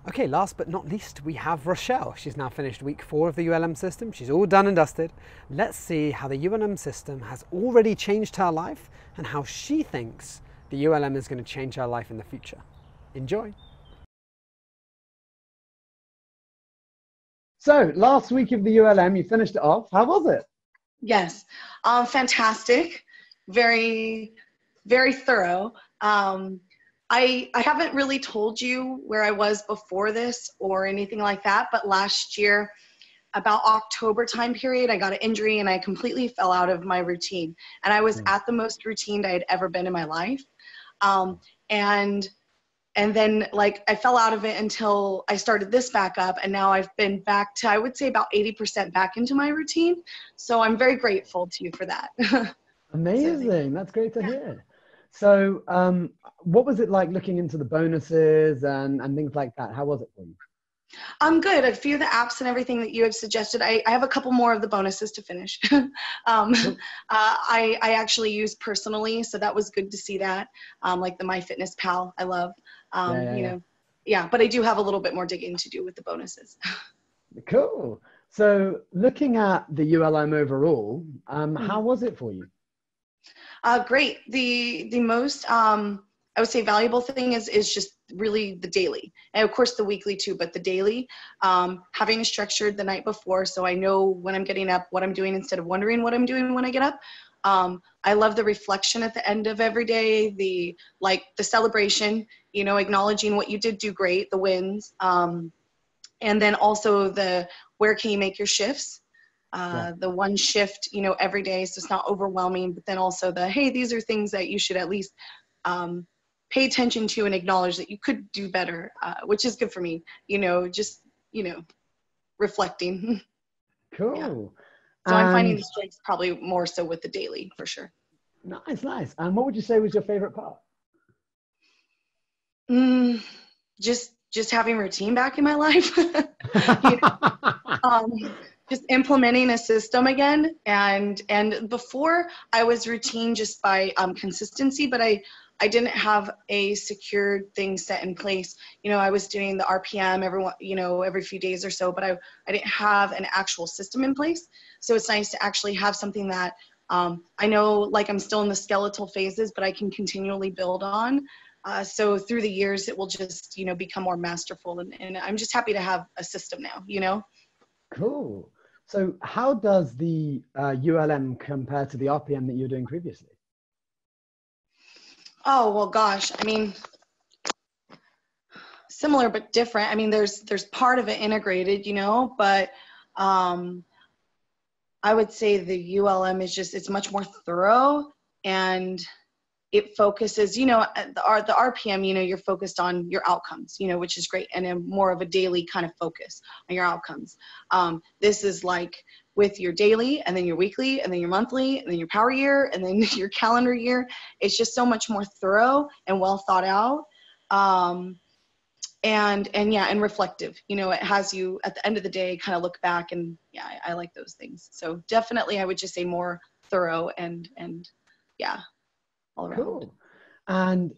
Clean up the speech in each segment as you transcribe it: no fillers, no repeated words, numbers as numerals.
Okay, last but not least, we have Rochelle. She's now finished week 4 of the ULM system. She's all done and dusted. Let's see how the ULM system has already changed her life and how she thinks the ULM is going to change her life in the future. Enjoy. So last week of the ULM, you finished it off. How was it? Yes, fantastic. Very, very thorough. I haven't really told you where I was before this or anything like that, but last year, about October time period, I got an injury and I completely fell out of my routine. And I was at the most routine I had ever been in my life. And then like I fell out of it until I started this back up, and now I've been back to, I would say, about 80% back into my routine. So I'm very grateful to you for that. Amazing. That's great to hear. So what was it like looking into the bonuses and things like that? How was it for you? I'm good. A few of the apps and everything that you have suggested, I have a couple more of the bonuses to finish. Cool. I actually use personally, so that was good to see that. Like the MyFitnessPal, I love. But I do have a little bit more digging to do with the bonuses. Cool. So looking at the ULM overall, how was it for you? Great. The most, I would say, valuable thing is just really the daily, and of course the weekly too, but the daily, having it structured the night before, so I know when I'm getting up, what I'm doing, instead of wondering what I'm doing when I get up. I love the reflection at the end of every day, the celebration, acknowledging what you did do great, the wins, and then also the where can you make your shifts. The one shift, every day, so it's not overwhelming, but then also the, hey, these are things that you should at least pay attention to and acknowledge that you could do better, which is good for me, just, reflecting. Cool. Yeah. So I'm finding the strengths probably more so with the daily, for sure. Nice. And what would you say was your favorite part? Just having routine back in my life. Just implementing a system again, and before I was routine just by consistency, but I didn't have a secured thing set in place. I was doing the RPM every few days or so, but I didn't have an actual system in place. So it's nice to actually have something that I know, like, I'm still in the skeletal phases, but I can continually build on. So through the years, it will just, become more masterful. And I'm just happy to have a system now, Cool. So how does the ULM compare to the RPM that you were doing previously? Oh, well, gosh, I mean, similar but different. I mean, there's part of it integrated, but I would say the ULM is it's much more thorough, and it focuses, the RPM, you're focused on your outcomes, which is great, and then more of a daily kind of focus on your outcomes. This is like with your daily, and then your weekly, and then your monthly, and then your power year, and then your calendar year. It's just so much more thorough and well thought out. And reflective. It has you at the end of the day kind of look back, and I like those things. So definitely I would just say more thorough and all around. Cool. And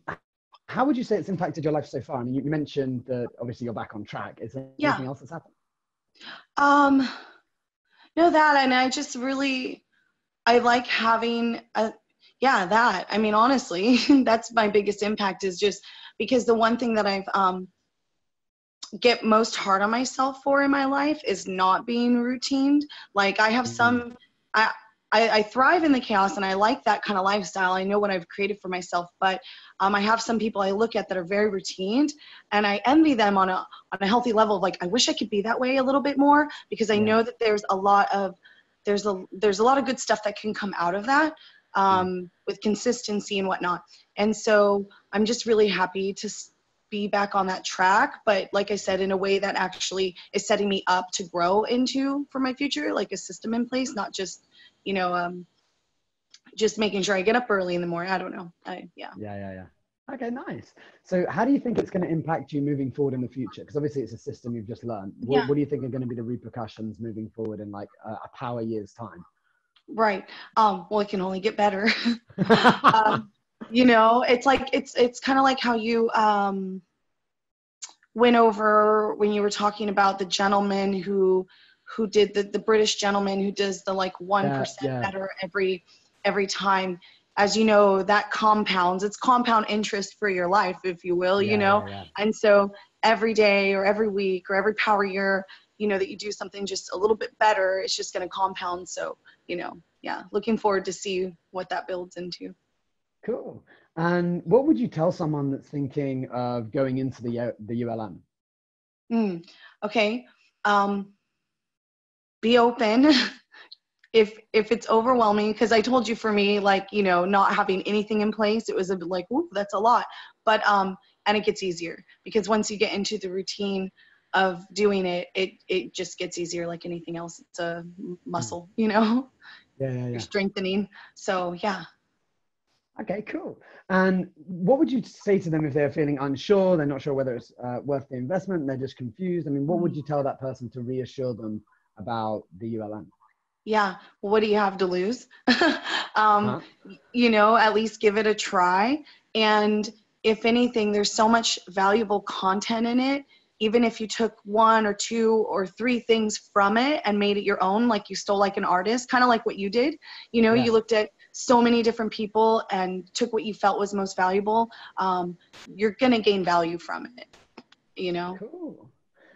how would you say it's impacted your life so far? I mean, you mentioned that obviously you're back on track. Is there anything else that's happened? No, that, and I like having that. I mean, honestly, that's my biggest impact, is just because the one thing that I've get most hard on myself for in my life is not being routined. Like, I have I thrive in the chaos, and I like that kind of lifestyle. I know what I've created for myself, but I have some people I look at that are very routined, and I envy them on a healthy level of, like, I wish I could be that way a little bit more, because I know that there's a lot of good stuff that can come out of that, with consistency and whatnot. And so I'm just really happy to be back on that track, but like I said, in a way that actually is setting me up to grow into for my future, like a system in place, not just just making sure I get up early in the morning. I don't know. Yeah. Okay, nice. So how do you think it's going to impact you moving forward in the future? Because obviously it's a system you've just learned. What do you think are going to be the repercussions moving forward in like a power year's time? Right. Well, it can only get better. It's like, it's kind of like how you, went over when you were talking about the gentleman who did the British gentleman who does the like 1% better every time. As you know, that compounds. It's compound interest for your life, if you will, you know. And so every day or every week or every power year, you know, that you do something just a little bit better, it's just going to compound. So, you know, yeah, looking forward to see what that builds into. Cool. And what would you tell someone that's thinking of going into the ULM? Okay. Be open. If it's overwhelming, because I told you, for me, like, you know, not having anything in place, it was a bit like, ooh, that's a lot. But and it gets easier, because once you get into the routine of doing it, it just gets easier. Like anything else, it's a muscle, you know. You're strengthening. So yeah. Okay, cool. And what would you say to them if they're feeling unsure, they're not sure whether it's worth the investment, they're just confused? I mean, what would you tell that person to reassure them about the ULM? Yeah. Well, what do you have to lose? You know, at least give it a try. And if anything, there's so much valuable content in it. Even if you took 1 or 2 or 3 things from it and made it your own, like you stole like an artist, kind of like what you did, you know, you looked at so many different people and took what you felt was most valuable, you're going to gain value from it, you know? Cool.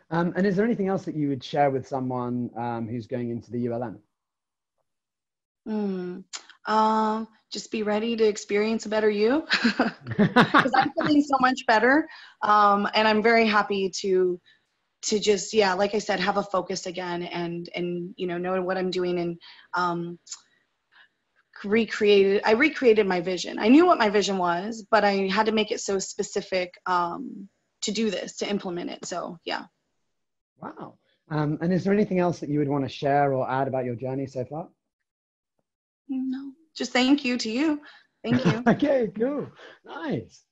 And is there anything else that you would share with someone who's going into the ULM? Just be ready to experience a better you, because I'm feeling so much better, and I'm very happy to just, yeah, like I said, have a focus again, and you know what I'm doing, and I recreated my vision. I knew what my vision was, but I had to make it so specific to do this, to implement it. So yeah. Wow. And is there anything else that you would want to share or add about your journey so far? No, just thank you to you. Thank you. Okay, cool. Nice.